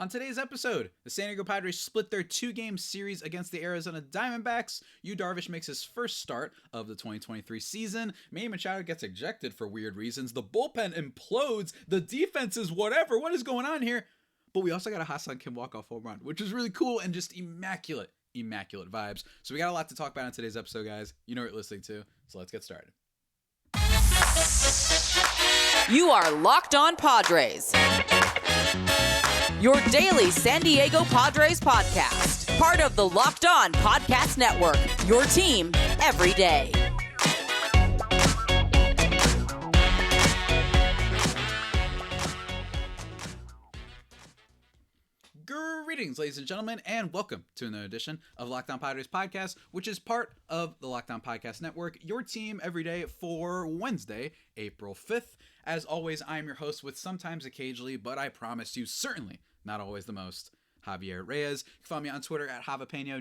On today's episode, the San Diego Padres split their 2-game series against the Arizona Diamondbacks. Darvish makes his first start of the 2023 season. Manny Machado gets ejected for weird reasons. The bullpen implodes. The defense is whatever. What is going on here? But we also got a Ha-Seong Kim walk-off home run, which is really cool and just immaculate vibes. So we got a lot to talk about on today's episode, guys. You know what you're listening to, so let's get started. You are Locked On Padres, your daily San Diego Padres podcast. Part of the Locked On Podcast Network, your team every day. Greetings, ladies and gentlemen, and welcome to another edition of Locked On Padres podcast, which is part of the Locked On Podcast Network, your team every day for Wednesday, April 5th. As always, I am your host with sometimes occasionally, but I promise you certainly not always the most, Javier Reyes. You can follow me on Twitter at Javipeno,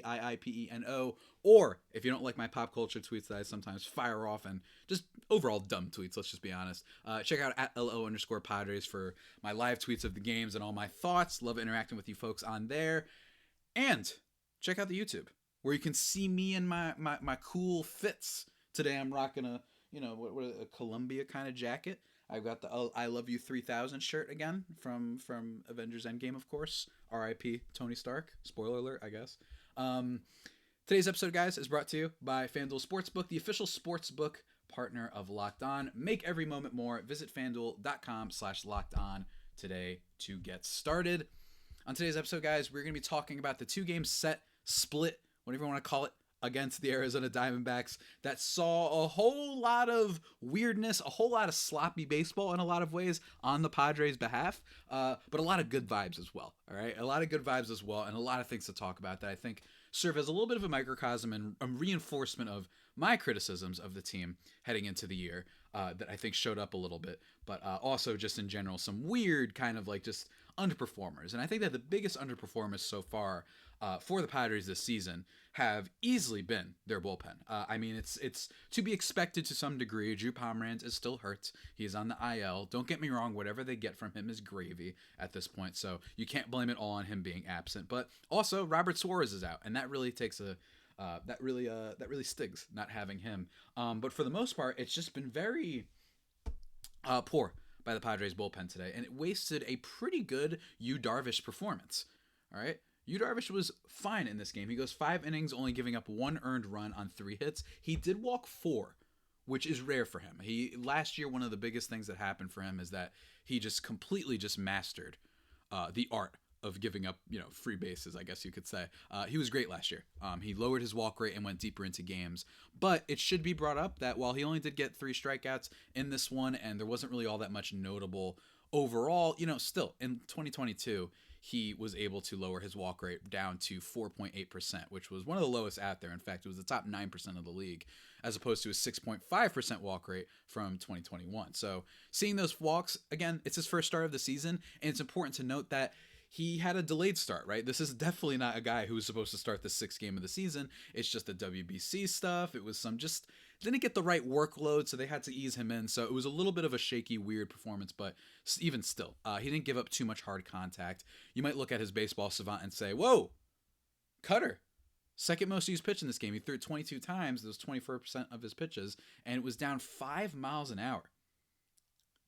Javiipeno, or if you don't like my pop culture tweets that I sometimes fire off and just overall dumb tweets, let's just be honest, check out at LO_Padres for my live tweets of the games and all my thoughts. Love interacting with you folks on there. And check out the YouTube where you can see me in my cool fits. Today I'm rocking a Columbia kind of jacket. I've got the I Love You 3000 shirt again from Avengers Endgame, of course. R.I.P. Tony Stark. Spoiler alert, I guess. Today's episode, guys, is brought to you by FanDuel Sportsbook, the official sportsbook partner of Locked On. Make every moment more. Visit FanDuel.com/LockedOn today to get started. On today's episode, guys, we're going to be talking about the 2-game split, whatever you want to call it, against the Arizona Diamondbacks that saw a whole lot of weirdness, a whole lot of sloppy baseball in a lot of ways on the Padres' behalf, but a lot of good vibes as well, all right? A lot of good vibes as well, and a lot of things to talk about that I think serve as a little bit of a microcosm and a reinforcement of my criticisms of the team heading into the year that I think showed up a little bit, but also just in general some weird kind of like just underperformers. And I think that the biggest underperformers so far for the Padres this season have easily been their bullpen. I mean, it's to be expected to some degree. Drew Pomeranz is still hurt. He is on the IL. Don't get me wrong. Whatever they get from him is gravy at this point. So you can't blame it all on him being absent. But also, Robert Suarez is out, and that really takes that really stings not having him. But for the most part, it's just been very poor by the Padres bullpen today, and it wasted a pretty good Darvish performance. All right. Darvish was fine in this game. He goes 5 innings, only giving up 1 earned run on 3 hits. He did walk 4, which is rare for him. Last year, one of the biggest things that happened for him is that he just completely just mastered the art of giving up, free bases, I guess you could say. He was great last year. He lowered his walk rate and went deeper into games. But it should be brought up that while he only did get 3 strikeouts in this one, and there wasn't really all that much notable overall, still in 2022, he was able to lower his walk rate down to 4.8%, which was one of the lowest out there. In fact, it was the top 9% of the league, as opposed to a 6.5% walk rate from 2021. So seeing those walks, again, it's his first start of the season, and it's important to note that he had a delayed start, right? This is definitely not a guy who was supposed to start the 6th game of the season. It's just the WBC stuff. It was didn't get the right workload, so they had to ease him in. So it was a little bit of a shaky, weird performance, but even still, he didn't give up too much hard contact. You might look at his baseball savant and say, whoa, cutter. Second most used pitch in this game. He threw it 22 times. That was 24% of his pitches, and it was down 5 miles an hour.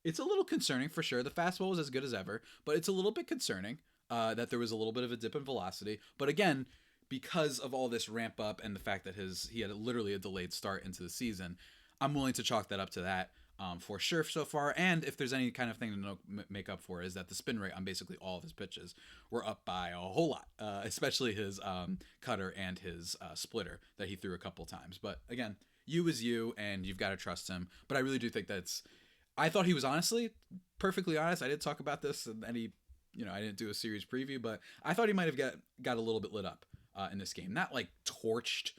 It's a little concerning for sure. The fastball was as good as ever, but it's a little bit concerning that there was a little bit of a dip in velocity. But again, because of all this ramp up and the fact that he had literally a delayed start into the season, I'm willing to chalk that up to that for sure so far. And if there's any kind of thing to make up for, is that the spin rate on basically all of his pitches were up by a whole lot, especially his cutter and his splitter that he threw a couple times. But again, you is you, and you've got to trust him. But I really do think I thought he was perfectly honest. I did talk about this, and I didn't do a series preview, but I thought he might have got a little bit lit up in this game. Not like torched,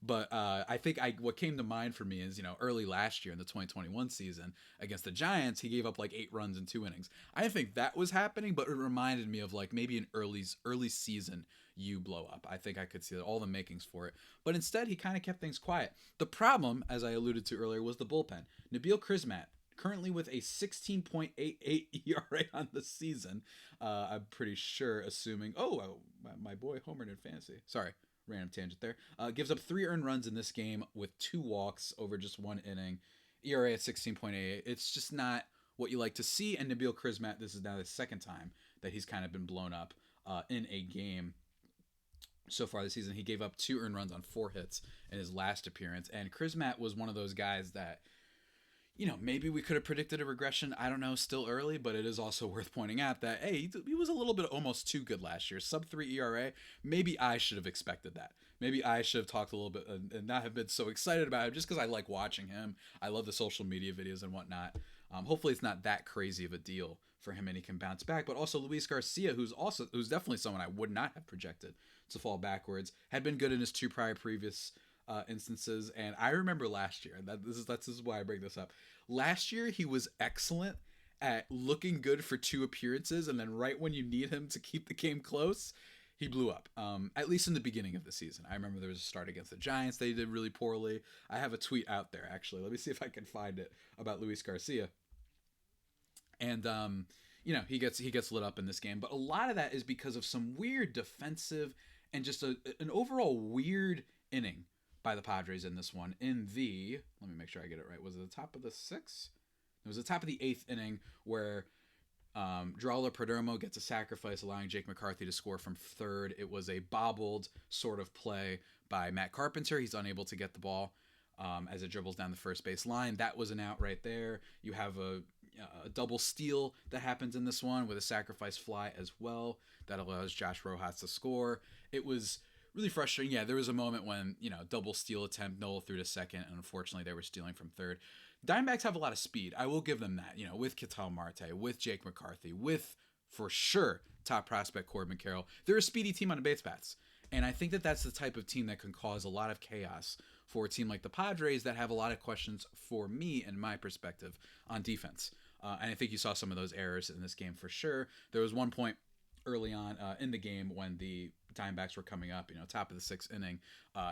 but I think what came to mind for me is, early last year in the 2021 season against the Giants, he gave up like 8 runs in 2 innings. I didn't think that was happening, but it reminded me of like maybe an early season blow up. I think I could see all the makings for it. But instead, he kind of kept things quiet. The problem, as I alluded to earlier, was the bullpen. Nabil Crismatt currently with a 16.88 ERA on the season. I'm pretty sure, assuming, my boy homered in fantasy. Sorry, random tangent there. Gives up 3 earned runs in this game with 2 walks over just 1 inning. ERA at 16.88. It's just not what you like to see. And Nabil Crismatt, this is now the second time that he's kind of been blown up in a game so far this season. He gave up 2 earned runs on 4 hits in his last appearance. And Crismatt was one of those guys that, maybe we could have predicted a regression. I don't know, still early, but it is also worth pointing out that, hey, he was a little bit almost too good last year. Sub 3 ERA. Maybe I should have expected that. Maybe I should have talked a little bit and not have been so excited about him just because I like watching him. I love the social media videos and whatnot. Hopefully it's not that crazy of a deal for him and he can bounce back. But also Luis Garcia, who's definitely someone I would not have projected to fall backwards, had been good in his 2 prior previous instances. And I remember last year, and this is why I bring this up. Last year, he was excellent at looking good for 2 appearances, and then right when you need him to keep the game close, he blew up, at least in the beginning of the season. I remember there was a start against the Giants. They did really poorly. I have a tweet out there, actually. Let me see if I can find it about Luis Garcia. And, he gets lit up in this game. But a lot of that is because of some weird defensive and just an overall weird inning by the Padres in this one. Let me make sure I get it right. Was it the top of the 6th? It was the top of the 8th inning where Geraldo Perdomo gets a sacrifice, allowing Jake McCarthy to score from third. It was a bobbled sort of play by Matt Carpenter. He's unable to get the ball as it dribbles down the first base line. That was an out right there. You have a double steal that happens in this one with a sacrifice fly as well that allows Josh Rojas to score. It was really frustrating. Yeah, there was a moment when, double steal attempt, Noel through to second, and unfortunately they were stealing from third. Diamondbacks have a lot of speed. I will give them that, with Ketel Marte, with Jake McCarthy, with, for sure, top prospect Corbin Carroll. They're a speedy team on the base paths. And I think that that's the type of team that can cause a lot of chaos for a team like the Padres that have a lot of questions for me and my perspective on defense. And I think you saw some of those errors in this game for sure. There was one point early on in the game when the Diamondbacks were coming up, top of the 6th inning.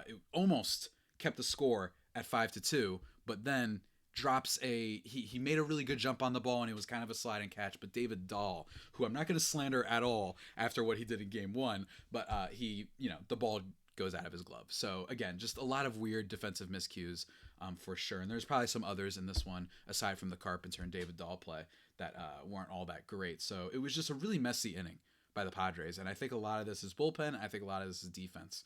It almost kept the score at 5-2, but then drops he made a really good jump on the ball and it was kind of a sliding catch, but David Dahl, who I'm not going to slander at all after what he did in game 1, but the ball goes out of his glove. So again, just a lot of weird defensive miscues for sure. And there's probably some others in this one aside from the Carpenter and David Dahl play that weren't all that great. So it was just a really messy inning by the Padres. And I think a lot of this is bullpen. I think a lot of this is defense.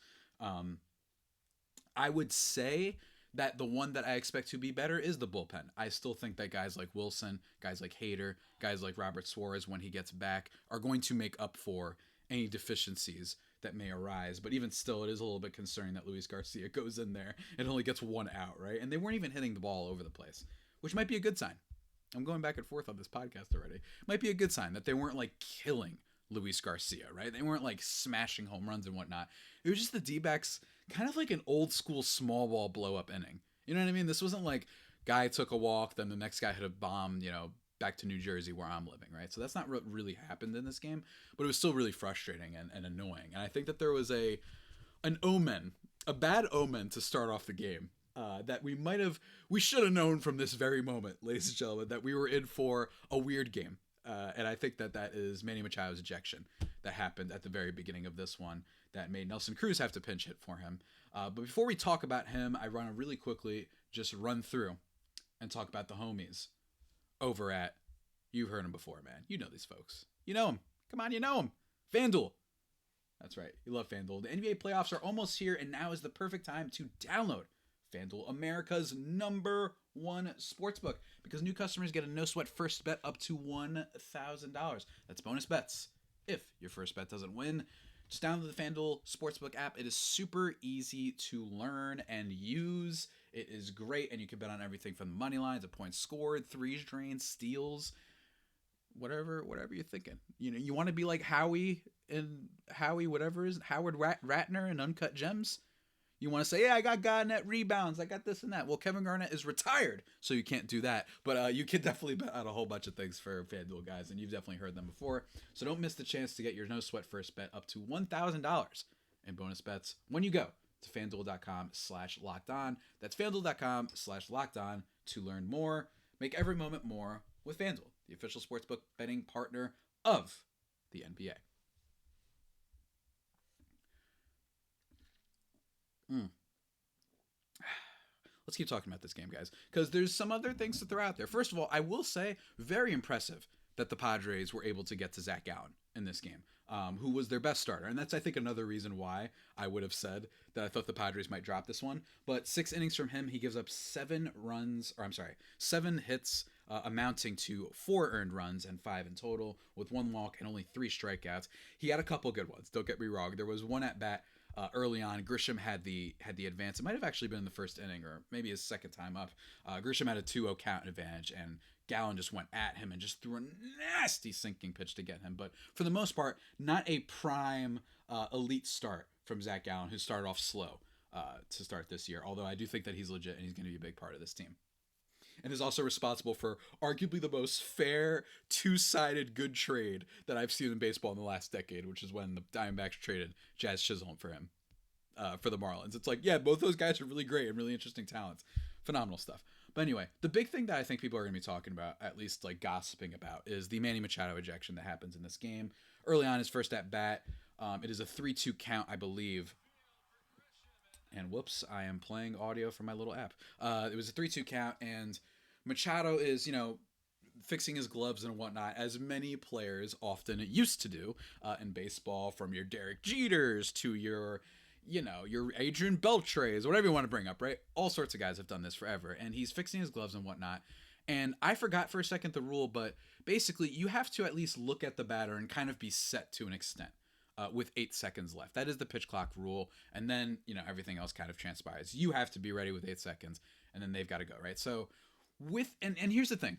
I would say that the one that I expect to be better is the bullpen. I still think that guys like Wilson, guys like Hader, guys like Robert Suarez, when he gets back, are going to make up for any deficiencies that may arise. But even still, it is a little bit concerning that Luis Garcia goes in there and only gets 1 out, right? And they weren't even hitting the ball all over the place, which might be a good sign. I'm going back and forth on this podcast already. Might be a good sign that they weren't like killing Luis Garcia, right? They weren't like smashing home runs and whatnot. It was just the D-backs kind of like an old school small ball blow up inning. You know what I mean? This wasn't like guy took a walk, then the next guy hit a bomb, back to New Jersey where I'm living, right? So that's not what really happened in this game, but it was still really frustrating and annoying. And I think that there was a bad omen to start off the game that we should have known from this very moment, ladies and gentlemen, that we were in for a weird game. And I think that is Manny Machado's ejection that happened at the very beginning of this one that made Nelson Cruz have to pinch hit for him. But before we talk about him, I want to really quickly just run through and talk about the homies over at, you've heard them before, man. You know these folks. You know them. Come on, you know them. FanDuel. That's right. You love FanDuel. The NBA playoffs are almost here, and now is the perfect time to download FanDuel, America's #1 sportsbook, because new customers get a no-sweat first bet up to $1,000. That's bonus bets if your first bet doesn't win. Just download the FanDuel Sportsbook app. It is super easy to learn and use. It is great, and you can bet on everything from the money lines, a points scored, threes drained, steals, whatever you're thinking. You want to be like Howard Ratner in Uncut Gems. You want to say, yeah, I got Garnett rebounds, I got this and that. Well, Kevin Garnett is retired, so you can't do that. But you can definitely bet on a whole bunch of things for FanDuel, guys, and you've definitely heard them before. So don't miss the chance to get your no-sweat first bet up to $1,000 in bonus bets when you go to FanDuel.com/lockedon. That's FanDuel.com/lockedon to learn more. Make every moment more with FanDuel, the official sportsbook betting partner of the NBA. Let's keep talking about this game, guys, because there's some other things to throw out there. First of all, I will say, very impressive that the Padres were able to get to Zach Gallen in this game, who was their best starter. And that's, I think, another reason why I would have said that I thought the Padres might drop this one. But 6 innings from him, he gives up 7 hits, amounting to 4 earned runs and 5 in total, with 1 walk and only 3 strikeouts. He had a couple good ones, don't get me wrong. There was one at bat early on. Grisham had the advance. It might have actually been in the first inning, or maybe his second time up. Grisham had a 2-0 count advantage, and Gallen just went at him and just threw a nasty sinking pitch to get him. But for the most part, not a prime elite start from Zach Gallen, who started off slow to start this year. Although I do think that he's legit and he's going to be a big part of this team. And is also responsible for arguably the most fair, two-sided good trade that I've seen in baseball in the last decade, which is when the Diamondbacks traded Jazz Chisholm for him, for the Marlins. It's like, yeah, both those guys are really great and really interesting talents. Phenomenal stuff. But anyway, the big thing that I think people are going to be talking about, at least like gossiping about, is the Manny Machado ejection that happens in this game. Early on, his first at-bat, it is a 3-2 count, I believe. And whoops, I am playing audio from my little app. It was a 3-2 count, and Machado is, fixing his gloves and whatnot, as many players often used to do in baseball, from your Derek Jeters to your Adrian Beltres, whatever you want to bring up, right? All sorts of guys have done this forever, and he's fixing his gloves and whatnot. And I forgot for a second the rule, but basically you have to at least look at the batter and kind of be set to an extent. With 8 seconds left. That is the pitch clock rule. And then, everything else kind of transpires. You have to be ready with 8 seconds, and then they've got to go, right? So and here's the thing.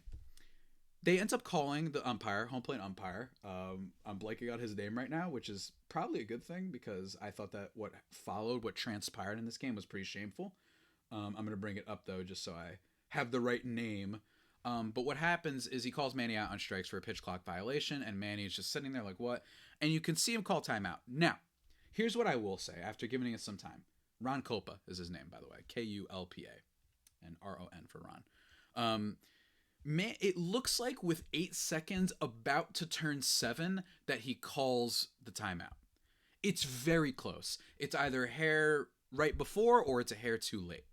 They end up calling the umpire, home plate umpire. I'm blanking out his name right now, which is probably a good thing, because I thought that what transpired in this game was pretty shameful. I'm going to bring it up, though, just so I have the right name. But what happens is he calls Manny out on strikes for a pitch clock violation, and Manny is just sitting there like, what? And you can see him call timeout. Now, here's what I will say after giving it some time. Ron Kulpa is his name, by the way. Kulpa. And RON for Ron. It looks like with 8 seconds about to turn 7 that he calls the timeout. It's very close. It's either a hair right before or it's a hair too late.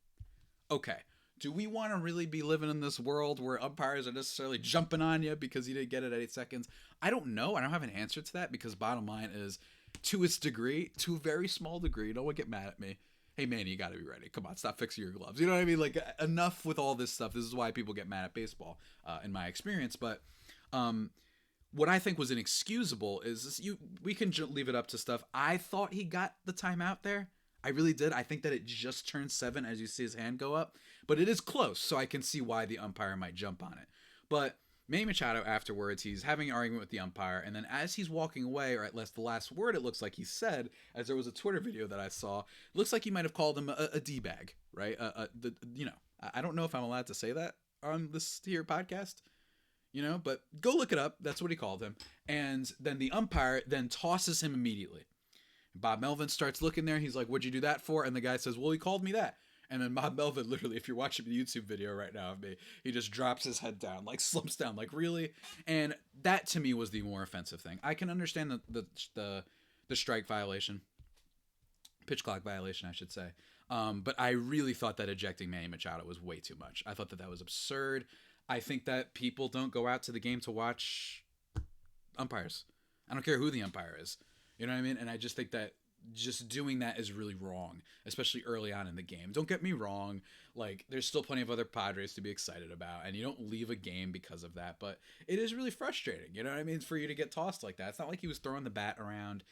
Okay. Do we want to really be living in this world where umpires are necessarily jumping on you because you didn't get it at 8 seconds? I don't know. I don't have an answer to that, because bottom line is, to a very small degree, no one get mad at me. Hey, Manny, you got to be ready. Come on, stop fixing your gloves. You know what I mean? Like, enough with all this stuff. This is why people get mad at baseball, in my experience. But what I think was inexcusable is we can leave it up to stuff. I thought he got the timeout there. I really did. I think that it just turned 7 as you see his hand go up. But it is close, so I can see why the umpire might jump on it. But Manny Machado, afterwards, he's having an argument with the umpire, and then as he's walking away, or at least the last word it looks like he said, as there was a Twitter video that I saw, it looks like he might have called him a D-bag, right? I don't know if I'm allowed to say that on this here podcast, but go look it up. That's what he called him. And then the umpire then tosses him immediately. Bob Melvin starts looking there. He's like, what'd you do that for? And the guy says, well, he called me that. And then Bob Melvin, literally, if you're watching the YouTube video right now of me, he just drops his head down, like slumps down, like, really? And that, to me, was the more offensive thing. I can understand the strike violation, pitch clock violation, I should say. But I really thought that ejecting Manny Machado was way too much. I thought that was absurd. I think that people don't go out to the game to watch umpires. I don't care who the umpire is. You know what I mean? And I just think that just doing that is really wrong, especially early on in the game. Don't get me wrong. Like, there's still plenty of other Padres to be excited about, and you don't leave a game because of that, but it is really frustrating. You know what I mean? For you to get tossed like that. It's not like he was throwing the bat around.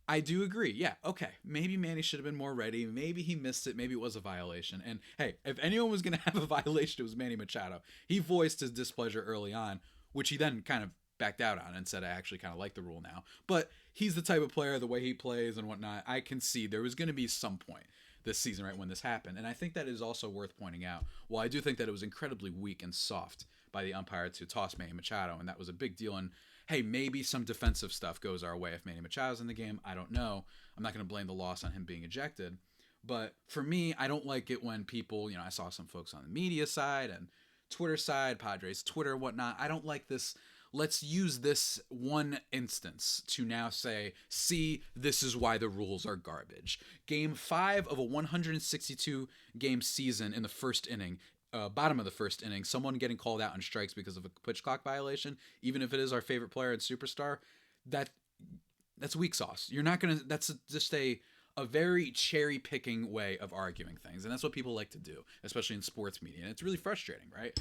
I do agree. Yeah. Okay. Maybe Manny should have been more ready. Maybe he missed it. Maybe it was a violation. And hey, if anyone was going to have a violation, it was Manny Machado. He voiced his displeasure early on, which he then kind of backed out on and said, I actually kind of like the rule now. But he's the type of player, the way he plays and whatnot, I can see there was going to be some point this season, right, when this happened. And I think that is also worth pointing out. Well, I do think that it was incredibly weak and soft by the umpire to toss Manny Machado, and that was a big deal. And hey, maybe some defensive stuff goes our way if Manny Machado's in the game. I don't know. I'm not going to blame the loss on him being ejected. But for me, I don't like it when people, I saw some folks on the media side and Twitter side, Padres, Twitter, whatnot. I don't like this. Let's use this one instance to now say, see, this is why the rules are garbage. Game 5 of a 162 game season in the first inning, bottom of the first inning, someone getting called out on strikes because of a pitch clock violation, even if it is our favorite player and superstar, that's weak sauce. You're not going to, that's just a very cherry picking way of arguing things. And that's what people like to do, especially in sports media. And it's really frustrating, right?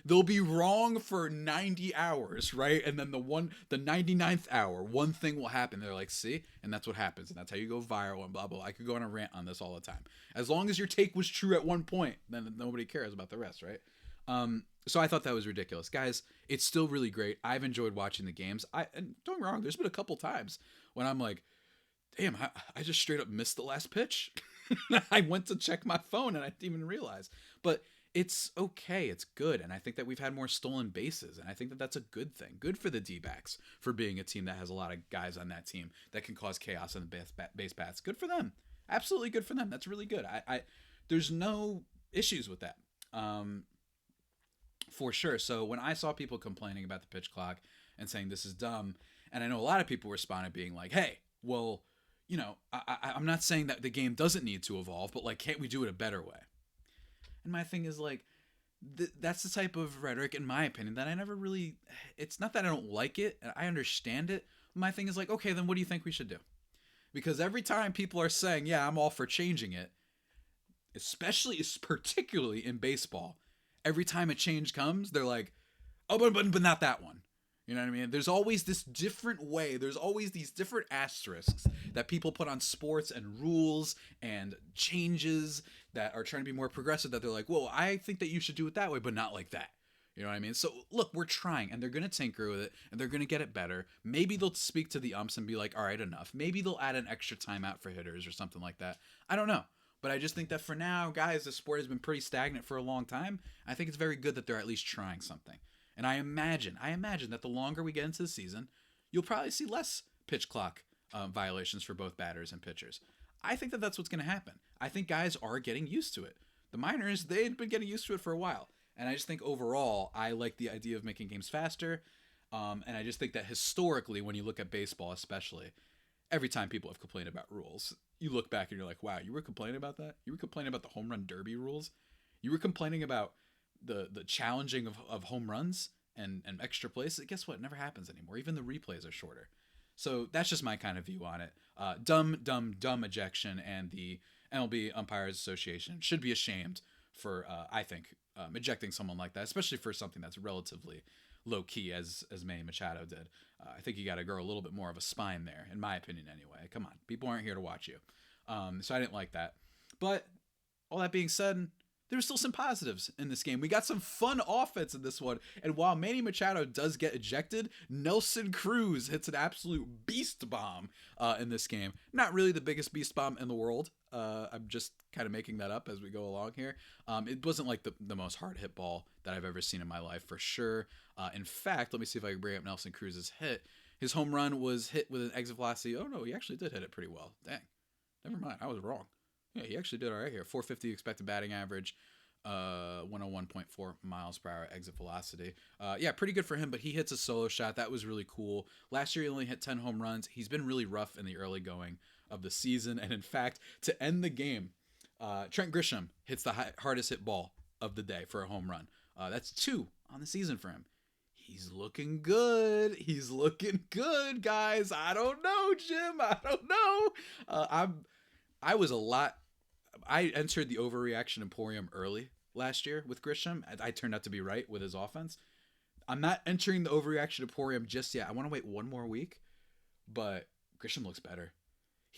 They'll be wrong for 90 hours, right? And then the 99th hour, one thing will happen. They're like, see, and that's what happens. And that's how you go viral and blah, blah, blah. I could go on a rant on this all the time. As long as your take was true at one point, then nobody cares about the rest, right? So I thought that was ridiculous. Guys, it's still really great. I've enjoyed watching the games. And don't get me wrong, there's been a couple times when I'm like, damn, I just straight up missed the last pitch. I went to check my phone and I didn't even realize. But it's okay. It's good. And I think that we've had more stolen bases. And I think that that's a good thing. Good for the Dbacks for being a team that has a lot of guys on that team that can cause chaos on the base paths. Good for them. Absolutely good for them. That's really good. There's no issues with that. For sure. So when I saw people complaining about the pitch clock and saying this is dumb, and I know a lot of people responded being like, hey, well, you know, I'm not saying that the game doesn't need to evolve, but like, can't we do it a better way? And my thing is like, that's the type of rhetoric, in my opinion, that I never really, it's not that I don't like it. I understand it. My thing is like, okay, then what do you think we should do? Because every time people are saying, yeah, I'm all for changing it, particularly in baseball, every time a change comes, they're like, oh, but not that one. You know what I mean? There's always this different way. There's always these different asterisks that people put on sports and rules and changes that are trying to be more progressive, that they're like, well, I think that you should do it that way, but not like that. You know what I mean? So look, we're trying, and they're going to tinker with it, and they're going to get it better. Maybe they'll speak to the umps and be like, all right, enough. Maybe they'll add an extra timeout for hitters or something like that. I don't know. But I just think that for now, guys, the sport has been pretty stagnant for a long time. I think it's very good that they're at least trying something. And I imagine that the longer we get into the season, you'll probably see less pitch clock violations for both batters and pitchers. I think that that's what's going to happen. I think guys are getting used to it. The minors, they've been getting used to it for a while. And I just think overall, I like the idea of making games faster. And I just think that historically, when you look at baseball especially, every time people have complained about rules, you look back and you're like, wow, you were complaining about that? You were complaining about the home run derby rules? You were complaining about the challenging of home runs and extra plays? Guess what? It never happens anymore. Even the replays are shorter. So that's just my kind of view on it. Dumb ejection, and the MLB Umpires Association should be ashamed for, I think, ejecting someone like that, especially for something that's relatively low key as Manny Machado did. I think you got to grow a little bit more of a spine there, in my opinion anyway. Come on, people aren't here to watch you. So I didn't like that. But all that being said, there were still some positives in this game. We got some fun offense in this one. And while Manny Machado does get ejected, Nelson Cruz hits an absolute beast bomb in this game. Not really the biggest beast bomb in the world. I'm just kind of making that up as we go along here. It wasn't like the most hard hit ball that I've ever seen in my life, for sure. In fact, let me see if I can bring up Nelson Cruz's hit. His home run was hit with an exit velocity. Oh, no, he actually did hit it pretty well. Dang. Never mind. I was wrong. Yeah, he actually did all right here. 450 expected batting average, 101.4 miles per hour exit velocity. Yeah, pretty good for him, but he hits a solo shot. That was really cool. Last year, he only hit 10 home runs. He's been really rough in the early going of the season. And in fact, to end the game, Trent Grisham hits the hardest hit ball of the day for a home run. That's 2 on the season for him. He's looking good. He's looking good, guys. I don't know, Jim. I don't know. I entered the overreaction emporium early last year with Grisham. I turned out to be right with his offense. I'm not entering the overreaction emporium just yet. I want to wait one more week, but Grisham looks better.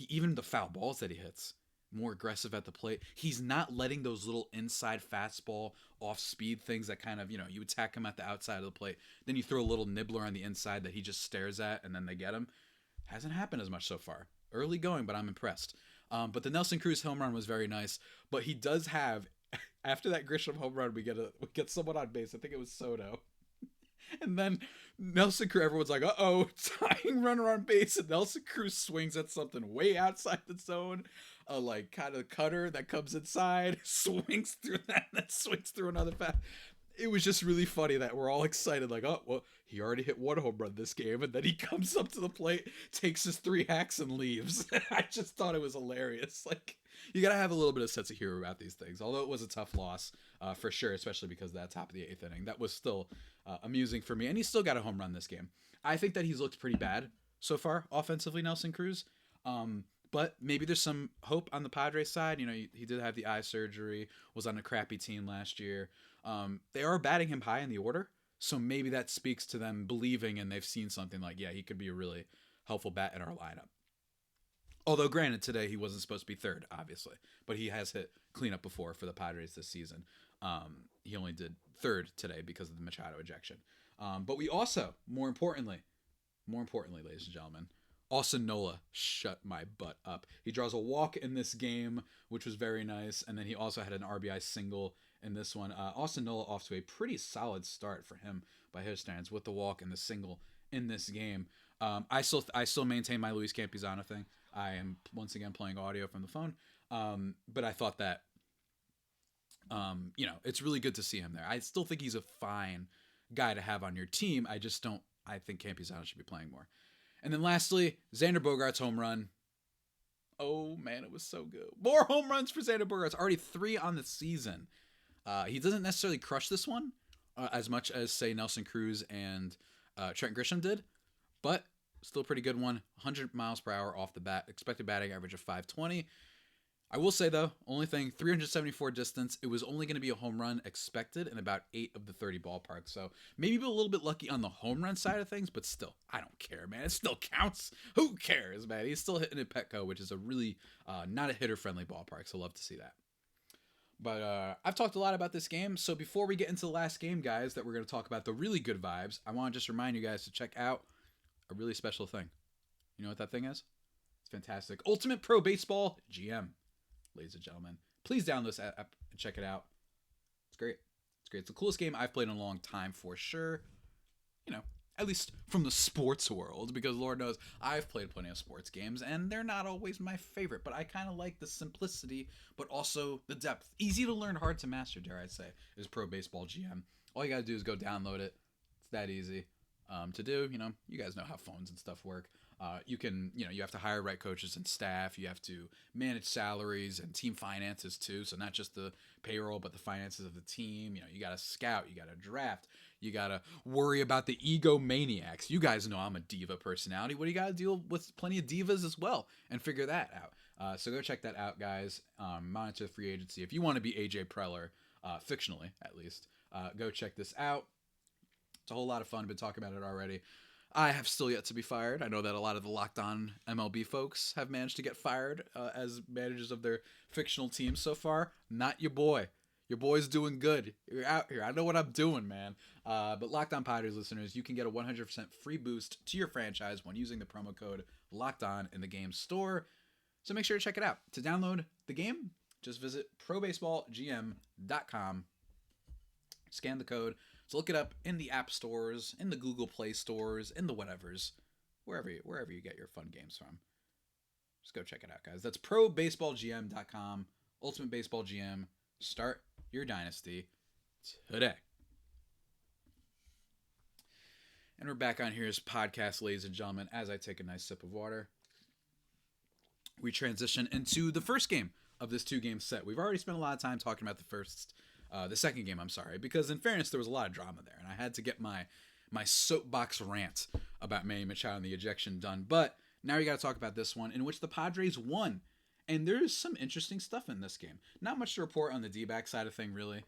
Even the foul balls that he hits, more aggressive at the plate. He's not letting those little inside fastball off speed things that kind of, you attack him at the outside of the plate. Then you throw a little nibbler on the inside that he just stares at and then they get him. Hasn't happened as much so far. Early going, but I'm impressed. But the Nelson Cruz home run was very nice. But he does have, after that Grisham home run, we get someone on base. I think it was Soto. And then Nelson Cruz, everyone's like, uh-oh, tying runner on base. And Nelson Cruz swings at something way outside the zone. Kind of cutter that comes inside, swings through that, and then swings through another path. it was just really funny that we're all excited, like, oh, well, he already hit one home run this game, and then he comes up to the plate, takes his 3 hacks, and leaves. I just thought it was hilarious. Like, you gotta have a little bit of sense of humor about these things. Although it was a tough loss, for sure, especially because of that top of the 8th inning. That was still amusing for me, and he still got a home run this game. I think that he's looked pretty bad so far, offensively, Nelson Cruz. But maybe there's some hope on the Padres side. You know, he did have the eye surgery, was on a crappy team last year. They are batting him high in the order, so maybe that speaks to them believing and they've seen something like, yeah, he could be a really helpful bat in our lineup. Although, granted, today he wasn't supposed to be third, obviously, but he has hit cleanup before for the Padres this season. He only did third today because of the Machado ejection. But we also, more importantly, ladies and gentlemen, Austin Nola shut my butt up. He draws a walk in this game, which was very nice, and then he also had an RBI single in this one. Austin Nola off to a pretty solid start for him by his standards with the walk and the single in this game. I still maintain my Luis Campusano thing. I am once again playing audio from the phone, but I thought that it's really good to see him there. I still think he's a fine guy to have on your team. I think Campusano should be playing more. And then lastly, Xander Bogaerts home run. Oh man, it was so good. More home runs for Xander Bogaerts. Already 3 on the season. He doesn't necessarily crush this one as much as, say, Nelson Cruz and Trent Grisham did, but still a pretty good one. 100 miles per hour off the bat. Expected batting average of 520. I will say, though, only thing, 374 distance. It was only going to be a home run expected in about 8 of the 30 ballparks. So maybe a little bit lucky on the home run side of things, but still, I don't care, man. It still counts. Who cares, man? He's still hitting at Petco, which is a really not a hitter-friendly ballpark, so love to see that. But I've talked a lot about this game, so before we get into the last game, guys, that we're going to talk about the really good vibes, I want to just remind you guys to check out a really special thing. You know what that thing is? It's fantastic. Ultimate Pro Baseball GM. Ladies and gentlemen, please download this app and check it out. It's great. It's the coolest game I've played in a long time for sure. You know, at least from the sports world, because Lord knows I've played plenty of sports games and they're not always my favorite, but I kind of like the simplicity, but also the depth. Easy to learn, hard to master, dare I say, is Pro Baseball GM. All you got to do is go download it. It's that easy to do. You know, you guys know how phones and stuff work. You have to hire right coaches and staff. You have to manage salaries and team finances too. So not just the payroll, but the finances of the team. You know, you got to scout, you got to draft, you got to worry about the egomaniacs. You guys know I'm a diva personality. What do you got to deal with? Plenty of divas as well and figure that out. So go check that out, guys. Monitor the free agency. If you want to be AJ Preller, fictionally at least, go check this out. It's a whole lot of fun. I've been talking about it already. I have still yet to be fired. I know that a lot of the Locked On MLB folks have managed to get fired as managers of their fictional teams so far. Not your boy. Your boy's doing good. You're out here. I know what I'm doing, man. But Locked On Padres listeners, you can get a 100% free boost to your franchise when using the promo code Locked On in the game store. So make sure to check it out. To download the game, just visit probaseballgm.com. Scan the code. So look it up in the app stores, in the Google Play stores, in the whatevers, wherever you get your fun games from. Just go check it out, guys. That's probaseballgm.com. Ultimate Baseball GM. Start your dynasty today. And we're back on here's podcast, ladies and gentlemen, as I take a nice sip of water. We transition into the first game of this 2-game set. We've already spent a lot of time talking about the second game, because in fairness, there was a lot of drama there, and I had to get my soapbox rant about Manny Machado and the ejection done. But now we got to talk about this one, in which the Padres won, and there's some interesting stuff in this game. Not much to report on the Dbacks side of thing, really.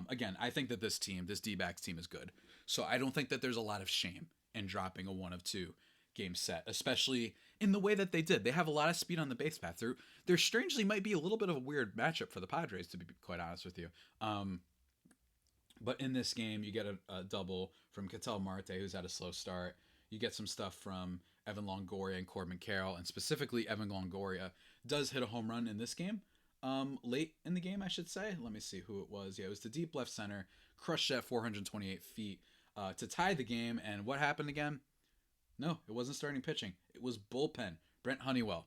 Again, I think that this Dbacks team is good, so I don't think that there's a lot of shame in dropping a 1 of 2 game set, especially in the way that they did. They have a lot of speed on the base path. There strangely might be a little bit of a weird matchup for the Padres, to be quite honest with you. But in this game, you get a double from Ketel Marte, who's had a slow start. You get some stuff from Evan Longoria and Corbin Carroll, and specifically Evan Longoria does hit a home run in this game. Late in the game, I should say. Let me see who it was. Yeah, it was to deep left center, crushed at 428 feet to tie the game. And what happened again? No, it wasn't starting pitching. It was bullpen. Brent Honeywell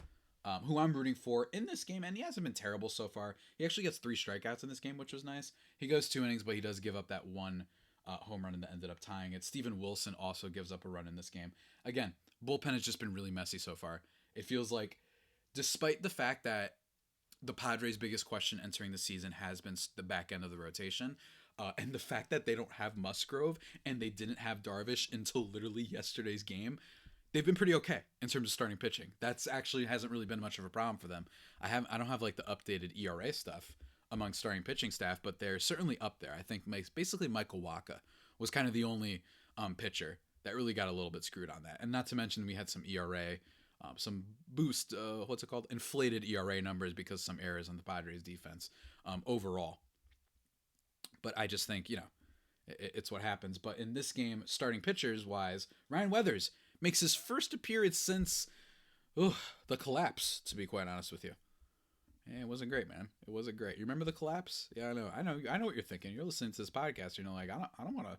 who I'm rooting for in this game, and he hasn't been terrible so far. He actually gets 3 strikeouts in this game, which was nice. He goes 2 innings, but he does give up that one home run that ended up tying it. Steven Wilson also gives up a run in this game. Again, bullpen has just been really messy so far. It feels like, despite the fact that the Padres' biggest question entering the season has been the back end of the rotation, and the fact that they don't have Musgrove and they didn't have Darvish until literally yesterday's game, they've been pretty okay in terms of starting pitching. That's actually hasn't really been much of a problem for them. I don't have like the updated ERA stuff among starting pitching staff, but they're certainly up there. I think basically Michael Wacha was kind of the only pitcher that really got a little bit screwed on that. And not to mention we had some ERA, some boost, inflated ERA numbers because some errors on the Padres defense overall. But I just think, it's what happens. But in this game, starting pitchers wise, Ryan Weathers makes his first appearance since the collapse, to be quite honest with you. Yeah, it wasn't great, man. It wasn't great. You remember the collapse? Yeah, I know what you're thinking. You're listening to this podcast. You're like, I don't want to.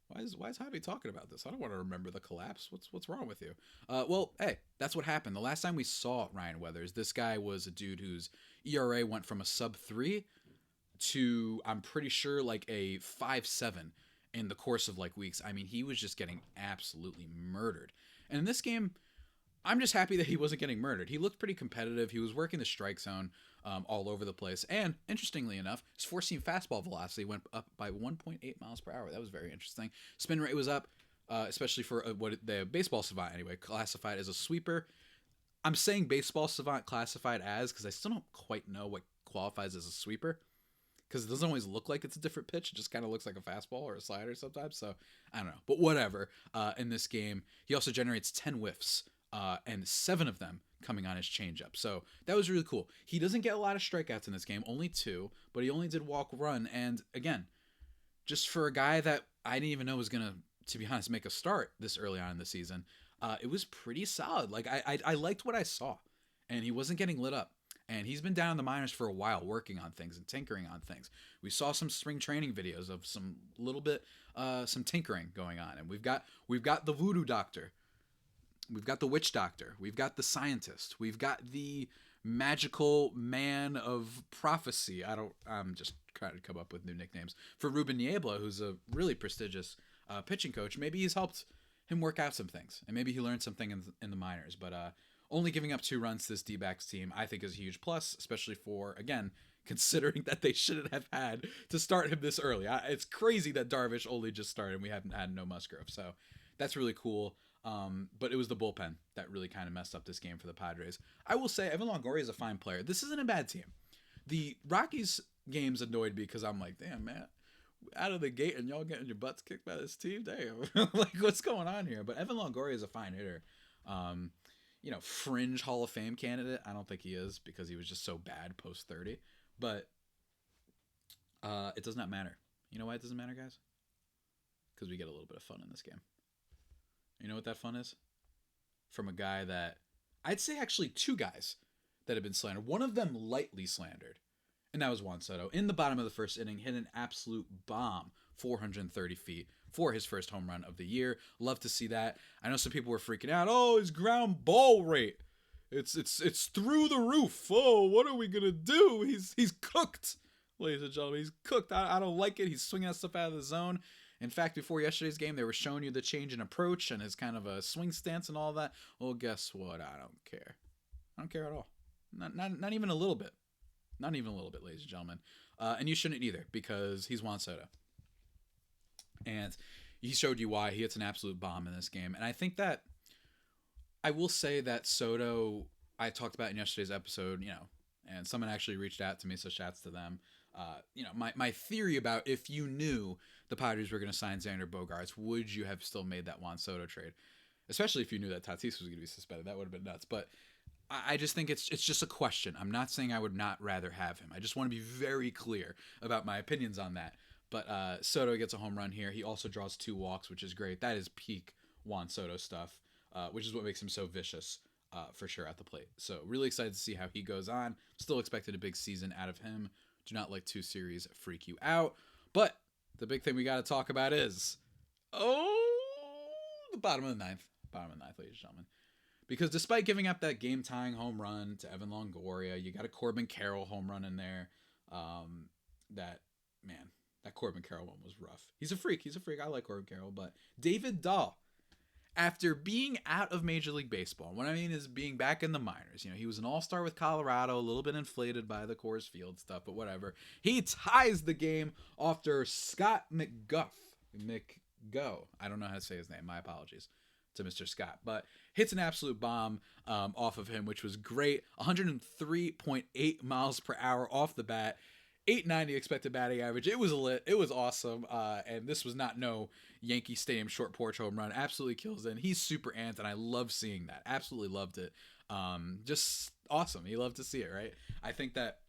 Why is Javi talking about this? I don't want to remember the collapse. What's wrong with you? Well, hey, that's what happened. The last time we saw Ryan Weathers, this guy was a dude whose ERA went from a sub-3 to, I'm pretty sure, like a 5.7 in the course of like weeks. I mean, he was just getting absolutely murdered. And in this game, I'm just happy that he wasn't getting murdered. He looked pretty competitive. He was working the strike zone all over the place. And interestingly enough, his four-seam fastball velocity went up by 1.8 miles per hour. That was very interesting. Spin rate was up, especially for what the baseball savant anyway classified as a sweeper. I'm saying baseball savant classified as because I still don't quite know what qualifies as a sweeper, because it doesn't always look like it's a different pitch. It just kind of looks like a fastball or a slider sometimes. So I don't know, but whatever. In this game, he also generates 10 whiffs. And 7 of them coming on his changeup. So that was really cool. He doesn't get a lot of strikeouts in this game, only 2, but he only did walk run. And again, just for a guy that I didn't even know was going to be honest, make a start this early on in the season, it was pretty solid. Like I liked what I saw, and he wasn't getting lit up. And he's been down in the minors for a while working on things and tinkering on things. We saw some spring training videos of some tinkering going on. And we've got the voodoo doctor. We've got the witch doctor. We've got the scientist. We've got the magical man of prophecy. I'm just trying to come up with new nicknames for Ruben Niebla, who's a really prestigious pitching coach. Maybe he's helped him work out some things, and maybe he learned something in the minors. But only giving up 2 runs to this Dbacks team, I think, is a huge plus, especially for, again, considering that they shouldn't have had to start him this early. It's crazy that Darvish only just started and we haven't had no Musgrove. So that's really cool. But it was the bullpen that really kind of messed up this game for the Padres. I will say Evan Longoria is a fine player. This isn't a bad team. The Rockies games annoyed me because I'm like, damn, man, out of the gate and y'all getting your butts kicked by this team? Damn. Like, what's going on here? But Evan Longoria is a fine hitter. Fringe Hall of Fame candidate. I don't think he is because he was just so bad post 30. But it does not matter. You know why it doesn't matter, guys? Because we get a little bit of fun in this game. You know what that fun is? From a guy that, I'd say actually 2 guys that have been slandered. One of them lightly slandered, and that was Juan Soto. In the bottom of the first inning, hit an absolute bomb, 430 feet for his first home run of the year. Love to see that. I know some people were freaking out. Oh, his ground ball rate. It's through the roof. Oh, what are we going to do? He's cooked, ladies and gentlemen. He's cooked. I don't like it. He's swinging that stuff out of the zone. In fact, before yesterday's game, they were showing you the change in approach and his kind of a swing stance and all that. Well, guess what? I don't care. I don't care at all. Not even a little bit. Not even a little bit, ladies and gentlemen. And you shouldn't either, because he's Juan Soto. And he showed you why. He hits an absolute bomb in this game. And I think that I will say that Soto, I talked about in yesterday's episode, and someone actually reached out to me, so shouts to them. My theory about if you knew the Padres were going to sign Xander Bogaerts, would you have still made that Juan Soto trade? Especially if you knew that Tatis was going to be suspended. That would have been nuts. But I just think it's just a question. I'm not saying I would not rather have him. I just want to be very clear about my opinions on that. But Soto gets a home run here. He also draws 2 walks, which is great. That is peak Juan Soto stuff, which is what makes him so vicious for sure at the plate. So really excited to see how he goes on. Still expected a big season out of him. Do not let 2 series freak you out. But the big thing we got to talk about is, the bottom of the ninth. Bottom of the ninth, ladies and gentlemen. Because despite giving up that game-tying home run to Evan Longoria, you got a Corbin Carroll home run in there. That Corbin Carroll one was rough. He's a freak. I like Corbin Carroll. But David Dahl, after being out of Major League Baseball, what I mean is being back in the minors. He was an all-star with Colorado, a little bit inflated by the Coors Field stuff, but whatever. He ties the game after Scott McGo. I don't know how to say his name. My apologies to Mr. Scott, but hits an absolute bomb off of him, which was great. 103.8 miles per hour off the bat. 890 expected batting average. It was lit. It was awesome. And this was not no Yankee Stadium short porch home run. Absolutely kills in. He's super amped, and I love seeing that. Absolutely loved it. Just awesome. You love to see it, right? I think that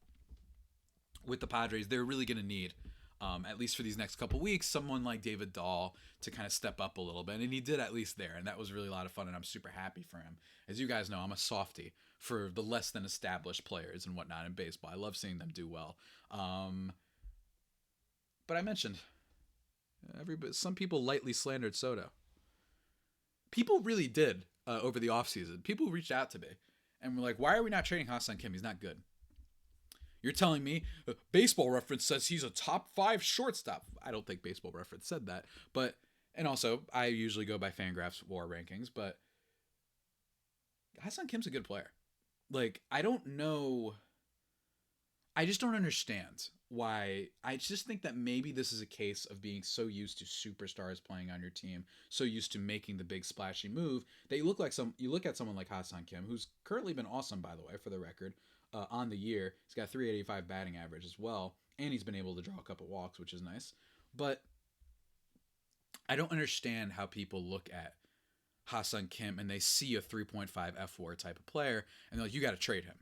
with the Padres, they're really going to need, at least for these next couple weeks, someone like David Dahl to kind of step up a little bit. And he did, at least there. And that was really a lot of fun, and I'm super happy for him. As you guys know, I'm a softie for the less than established players and whatnot in baseball. I love seeing them do well. But I mentioned some people lightly slandered Soto. People really did over the offseason. People reached out to me and were like, why are we not trading Ha-Seong Kim? He's not good. You're telling me Baseball Reference says he's a top 5 shortstop. I don't think Baseball Reference said that. And also, I usually go by Fangraphs WAR rankings, but Ha-Seong Kim's a good player. I don't know. I just don't understand why. I just think that maybe this is a case of being so used to superstars playing on your team, so used to making the big splashy move, that you look at someone like Ha-Seong Kim, who's currently been awesome, by the way, for the record, on the year. He's got 385 batting average as well, and he's been able to draw a couple walks, which is nice. But I don't understand how people look at Ha-Seong Kim and they see a 3.5 F4 type of player and they're like, you got to trade him.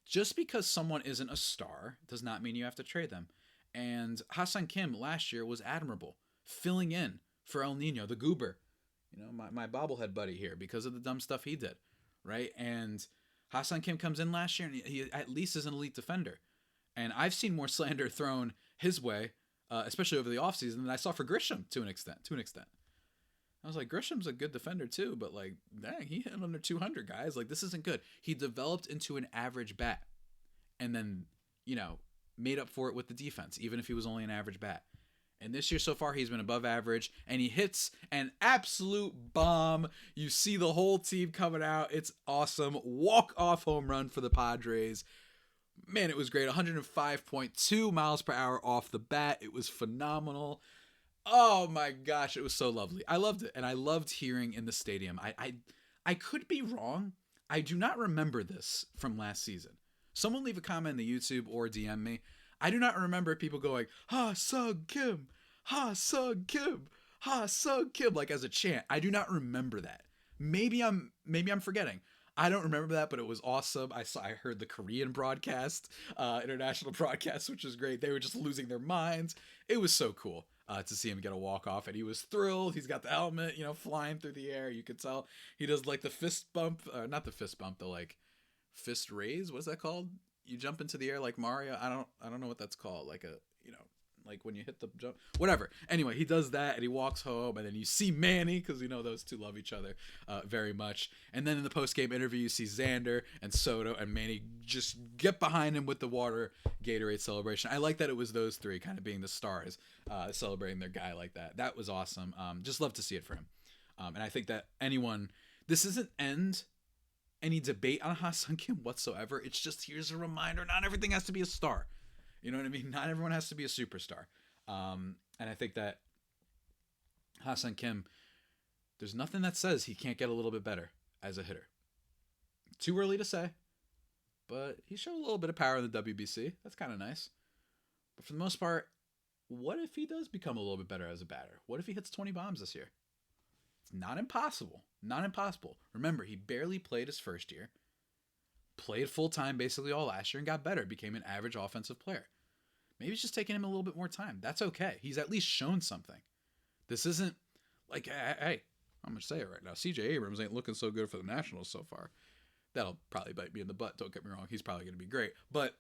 Just because someone isn't a star does not mean you have to trade them. And Ha-Seong Kim last year was admirable, filling in for El Nino, the goober, my bobblehead buddy here, because of the dumb stuff he did, right? And Ha-Seong Kim comes in last year and he at least is an elite defender. And I've seen more slander thrown his way, especially over the offseason, than I saw for Grisham to an extent. I was like, Grisham's a good defender too, but dang, he hit under 200, guys. This isn't good. He developed into an average bat and then, made up for it with the defense, even if he was only an average bat. And this year so far, he's been above average, and he hits an absolute bomb. You see the whole team coming out. It's awesome. Walk-off home run for the Padres. Man, it was great. 105.2 miles per hour off the bat. It was phenomenal. Oh my gosh, it was so lovely. I loved it, and I loved hearing in the stadium. I could be wrong. I do not remember this from last season. Someone leave a comment in the YouTube or DM me. I do not remember people going, Ha-Seong Kim, Ha-Seong Kim, Ha-Seong Kim, as a chant. I do not remember that. Maybe I'm forgetting. I don't remember that, but it was awesome. I heard the Korean broadcast, international broadcast, which was great. They were just losing their minds. It was so cool to see him get a walk-off, and he was thrilled. He's got the helmet, flying through the air. You could tell he does the fist bump, not the fist bump, the fist raise. What's that called? You jump into the air like Mario. I don't know what that's called. When you hit the jump, whatever. Anyway, he does that and he walks home, and then you see Manny, because those two love each other very much. And then in the post-game interview, you see Xander and Soto and Manny just get behind him with the water Gatorade celebration. I like that it was those three kind of being the stars celebrating their guy like that. That was awesome. Just love to see it for him. And I think that this doesn't end any debate on Ha-Seong Kim whatsoever. It's just, here's a reminder, not everything has to be a star. You know what I mean? Not everyone has to be a superstar. And I think that Ha-Seong Kim, there's nothing that says he can't get a little bit better as a hitter. Too early to say, but he showed a little bit of power in the WBC. That's kind of nice. But for the most part, what if he does become a little bit better as a batter? What if he hits 20 bombs this year? It's not impossible. Not impossible. Remember, he barely played his first year. Played full-time basically all last year and got better. Became an average offensive player. Maybe it's just taking him a little bit more time. That's okay. He's at least shown something. This isn't hey, I'm going to say it right now. CJ Abrams ain't looking so good for the Nationals so far. That'll probably bite me in the butt. Don't get me wrong. He's probably going to be great. But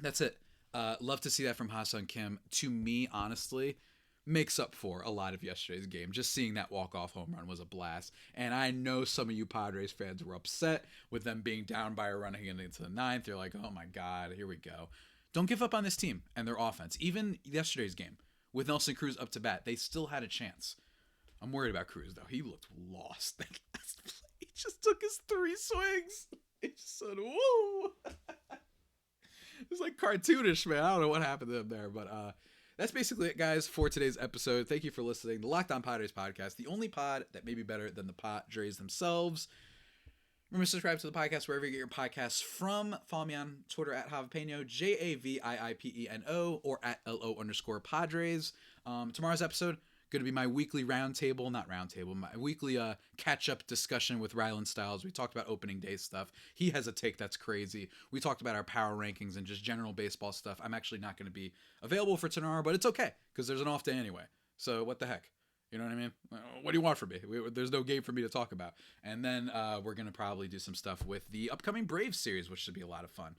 that's it. Love to see that from Ha-Seong Kim. To me, honestly, makes up for a lot of yesterday's game. Just seeing that walk-off home run was a blast. And I know some of you Padres fans were upset with them being down by a run heading into the ninth. You're like, oh my God, here we go. Don't give up on this team and their offense. Even yesterday's game with Nelson Cruz up to bat, they still had a chance. I'm worried about Cruz, though. He looked lost that last play. He just took his 3 swings. He just said, whoa. It's like cartoonish, man. I don't know what happened to him there, but that's basically it, guys, for today's episode. Thank you for listening. The Locked On Padres podcast, the only pod that may be better than the Padres themselves. Remember to subscribe to the podcast wherever you get your podcasts from. Follow me on Twitter at Javipeno, JAVIIPENO, or at LO_Padres. Tomorrow's episode, going to be my weekly my weekly catch-up discussion with Rylan Stiles. We talked about opening day stuff. He has a take that's crazy. We talked about our power rankings and just general baseball stuff. I'm actually not going to be available for tomorrow, but it's okay because there's an off day anyway. So what the heck? You know what I mean? What do you want from me? There's no game for me to talk about. And then we're going to probably do some stuff with the upcoming Braves series, which should be a lot of fun.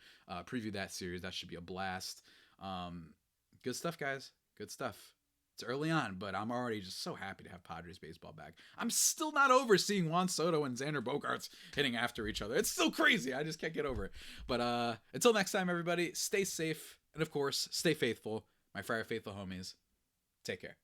Preview that series. That should be a blast. Good stuff, guys. Good stuff. It's early on, but I'm already just so happy to have Padres baseball back. I'm still not over seeing Juan Soto and Xander Bogaerts hitting after each other. It's still crazy. I just can't get over it. But until next time, everybody, stay safe. And, of course, stay faithful. My Friar Faithful homies. Take care.